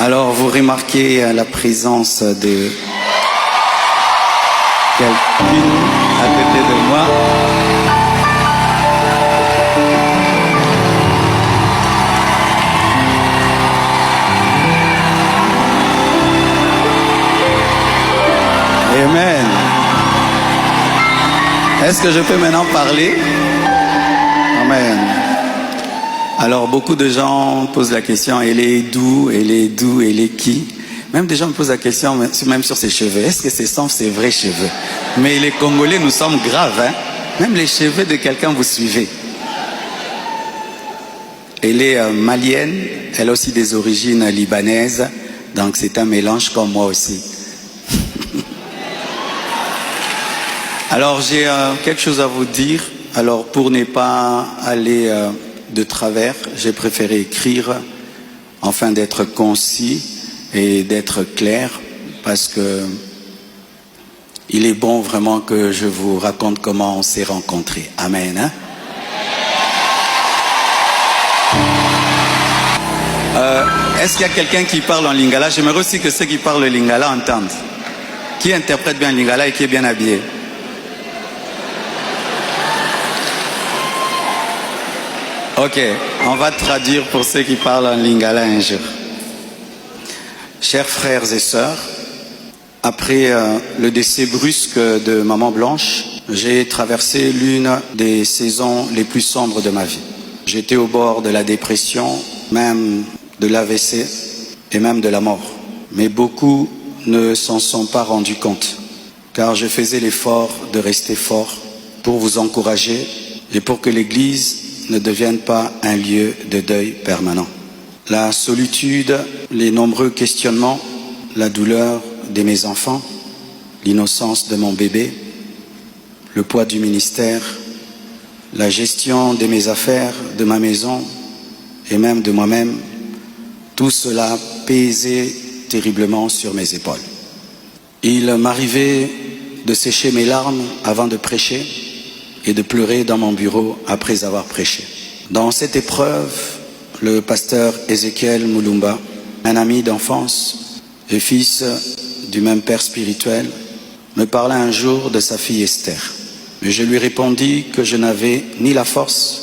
Alors vous remarquez la présence de quelqu'un à côté de moi. Amen. Est-ce que je peux maintenant parler? Amen. Alors beaucoup de gens posent la question, elle est d'où, elle est d'où, elle est qui? Même des gens me posent la question, même sur ses cheveux. Est-ce que ce sont ses vrais cheveux? Mais les Congolais, nous sommes graves, hein? Même les cheveux de quelqu'un, vous suivez. Elle est malienne, elle a aussi des origines libanaises, donc c'est un mélange comme moi aussi. Alors j'ai quelque chose à vous dire. Alors pour ne pas aller de travers, j'ai préféré écrire afin d'être concis et d'être clair, parce que il est bon vraiment que je vous raconte comment on s'est rencontrés. Amen. Hein? Est-ce qu'il y a quelqu'un qui parle en lingala? J'aimerais aussi que ceux qui parlent le lingala entendent. Qui interprète bien le lingala et qui est bien habillé? Ok, on va traduire pour ceux qui parlent en lingala un jour. Chers frères et sœurs, après le décès brusque de Maman Blanche, j'ai traversé l'une des saisons les plus sombres de ma vie. J'étais au bord de la dépression, même de l'AVC et même de la mort. Mais beaucoup ne s'en sont pas rendus compte, car je faisais l'effort de rester fort pour vous encourager et pour que l'Église ne devienne pas un lieu de deuil permanent. La solitude, les nombreux questionnements, la douleur de mes enfants, l'innocence de mon bébé, le poids du ministère, la gestion de mes affaires, de ma maison et même de moi-même, tout cela pesait terriblement sur mes épaules. Il m'arrivait de sécher mes larmes avant de prêcher et de pleurer dans mon bureau après avoir prêché. Dans cette épreuve, le pasteur Ézéchiel Moulumba, un ami d'enfance et fils du même père spirituel, me parla un jour de sa fille Esther. Mais je lui répondis que je n'avais ni la force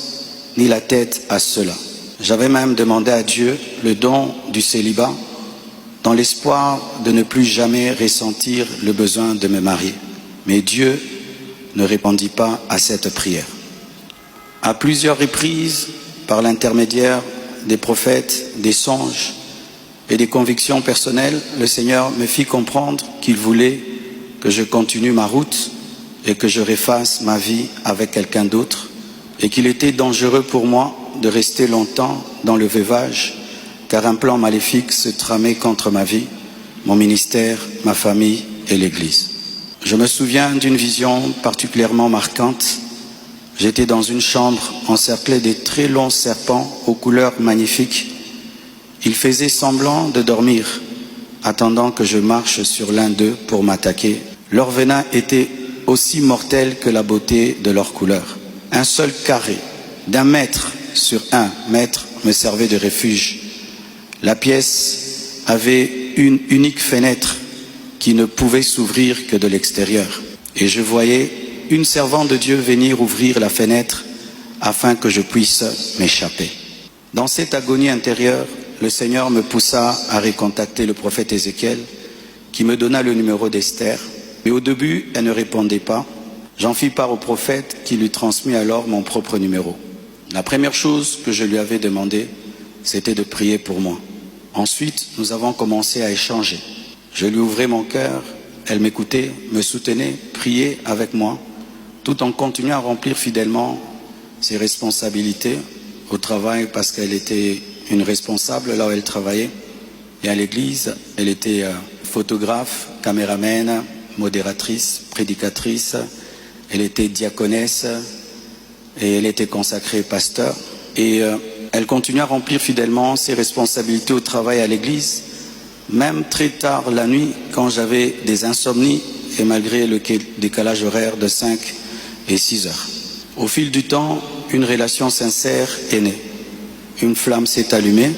ni la tête à cela. J'avais même demandé à Dieu le don du célibat dans l'espoir de ne plus jamais ressentir le besoin de me marier. Mais Dieu ne répondit pas à cette prière. À plusieurs reprises, par l'intermédiaire des prophètes, des songes et des convictions personnelles, le Seigneur me fit comprendre qu'il voulait que je continue ma route et que je refasse ma vie avec quelqu'un d'autre, et qu'il était dangereux pour moi de rester longtemps dans le veuvage, car un plan maléfique se tramait contre ma vie, mon ministère, ma famille et l'Église. Je me souviens d'une vision particulièrement marquante. J'étais dans une chambre encerclée de très longs serpents aux couleurs magnifiques. Ils faisaient semblant de dormir, attendant que je marche sur l'un d'eux pour m'attaquer. Leur venin était aussi mortel que la beauté de leur couleur. Un seul carré d'1 mètre sur 1 mètre me servait de refuge. La pièce avait une unique fenêtre qui ne pouvait s'ouvrir que de l'extérieur. Et je voyais une servante de Dieu venir ouvrir la fenêtre afin que je puisse m'échapper. Dans cette agonie intérieure, le Seigneur me poussa à recontacter le prophète Ézéchiel, qui me donna le numéro d'Esther. Mais au début, elle ne répondait pas. J'en fis part au prophète qui lui transmit alors mon propre numéro. La première chose que je lui avais demandé, c'était de prier pour moi. Ensuite, nous avons commencé à échanger. Je lui ouvrais mon cœur, elle m'écoutait, me soutenait, priait avec moi, tout en continuant à remplir fidèlement ses responsabilités au travail, parce qu'elle était une responsable là où elle travaillait. Et à l'église, elle était photographe, caméraman, modératrice, prédicatrice. Elle était diaconesse et elle était consacrée pasteur. Et elle continuait à remplir fidèlement ses responsabilités au travail à l'église, même très tard la nuit, quand j'avais des insomnies et malgré le décalage horaire de 5 et 6 heures. Au fil du temps, une relation sincère est née. Une flamme s'est allumée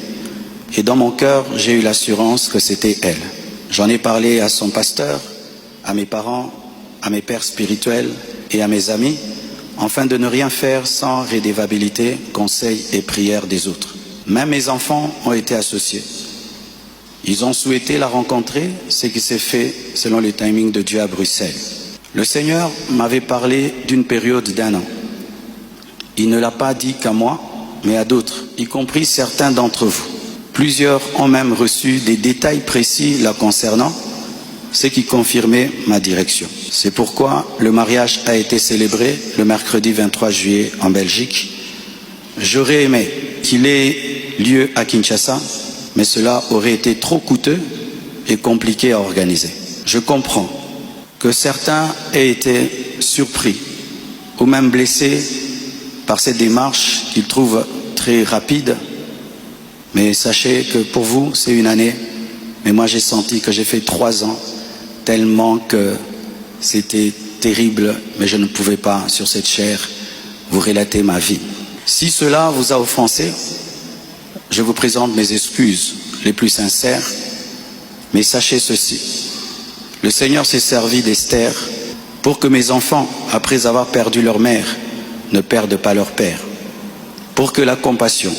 Et dans mon cœur, j'ai eu l'assurance que c'était elle. J'en ai parlé à son pasteur, à mes parents, à mes pères spirituels et à mes amis, afin de ne rien faire sans rédévabilité, conseil et prière des autres. Même mes enfants ont été associés. Ils ont souhaité la rencontrer, ce qui s'est fait selon le timing de Dieu à Bruxelles. Le Seigneur m'avait parlé d'une période d'1 an. Il ne l'a pas dit qu'à moi, mais à d'autres, y compris certains d'entre vous. Plusieurs ont même reçu des détails précis la concernant, ce qui confirmait ma direction. C'est pourquoi le mariage a été célébré le mercredi 23 juillet en Belgique. J'aurais aimé qu'il ait lieu à Kinshasa, mais cela aurait été trop coûteux et compliqué à organiser. Je comprends que certains aient été surpris ou même blessés par cette démarche qu'ils trouvent très rapide. Mais sachez que pour vous, c'est une année. Mais moi, j'ai senti que j'ai fait 3 ans, tellement que c'était terrible, mais je ne pouvais pas, sur cette chair, vous relater ma vie. Si cela vous a offensé, je vous présente mes excuses les plus sincères, mais sachez ceci. Le Seigneur s'est servi d'Esther pour que mes enfants, après avoir perdu leur mère, ne perdent pas leur père. Pour que la compassion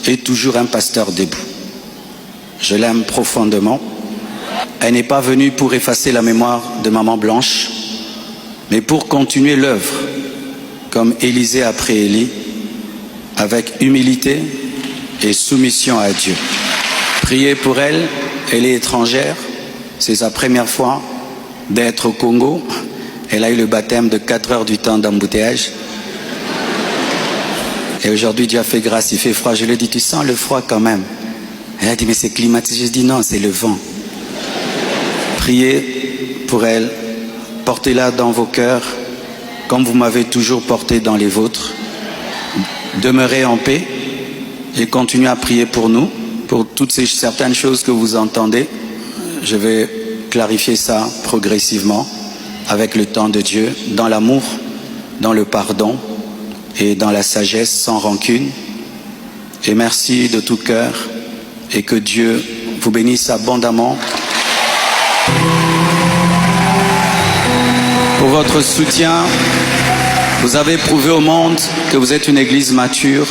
ait toujours un pasteur debout. Je l'aime profondément. Elle n'est pas venue pour effacer la mémoire de maman Blanche, mais pour continuer l'œuvre, comme Élisée après Élie, avec humilité et soumission à Dieu. Priez pour elle, elle est étrangère, c'est sa première fois d'être au Congo. Elle a eu le baptême de 4 heures du temps d'embouteillage. Et aujourd'hui, Dieu a fait grâce, il fait froid. Je lui ai dit, tu sens le froid quand même? Elle a dit, mais c'est climatisé. Je dis, non, c'est le vent. Priez pour elle, portez-la dans vos cœurs, comme vous m'avez toujours porté dans les vôtres. Demeurez en paix et continuez à prier pour nous, pour toutes ces certaines choses que vous entendez. Je vais clarifier ça progressivement, avec le temps de Dieu, dans l'amour, dans le pardon et dans la sagesse, sans rancune. Et merci de tout cœur et que Dieu vous bénisse abondamment pour votre soutien. Vous avez prouvé au monde que vous êtes une église mature.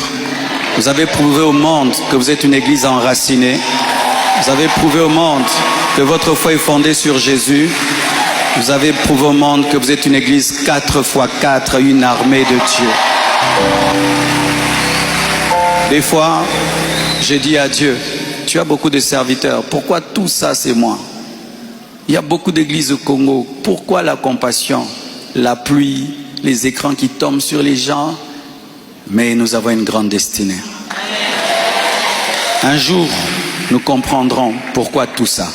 Vous avez prouvé au monde que vous êtes une église enracinée. Vous avez prouvé au monde que votre foi est fondée sur Jésus. Vous avez prouvé au monde que vous êtes une église 4x4, une armée de Dieu. Des fois, j'ai dit à Dieu, tu as beaucoup de serviteurs, pourquoi tout ça c'est moi? Il y a beaucoup d'églises au Congo, pourquoi la compassion, la pluie, les écrans qui tombent sur les gens? Mais nous avons une grande destinée. Un jour, nous comprendrons pourquoi tout ça.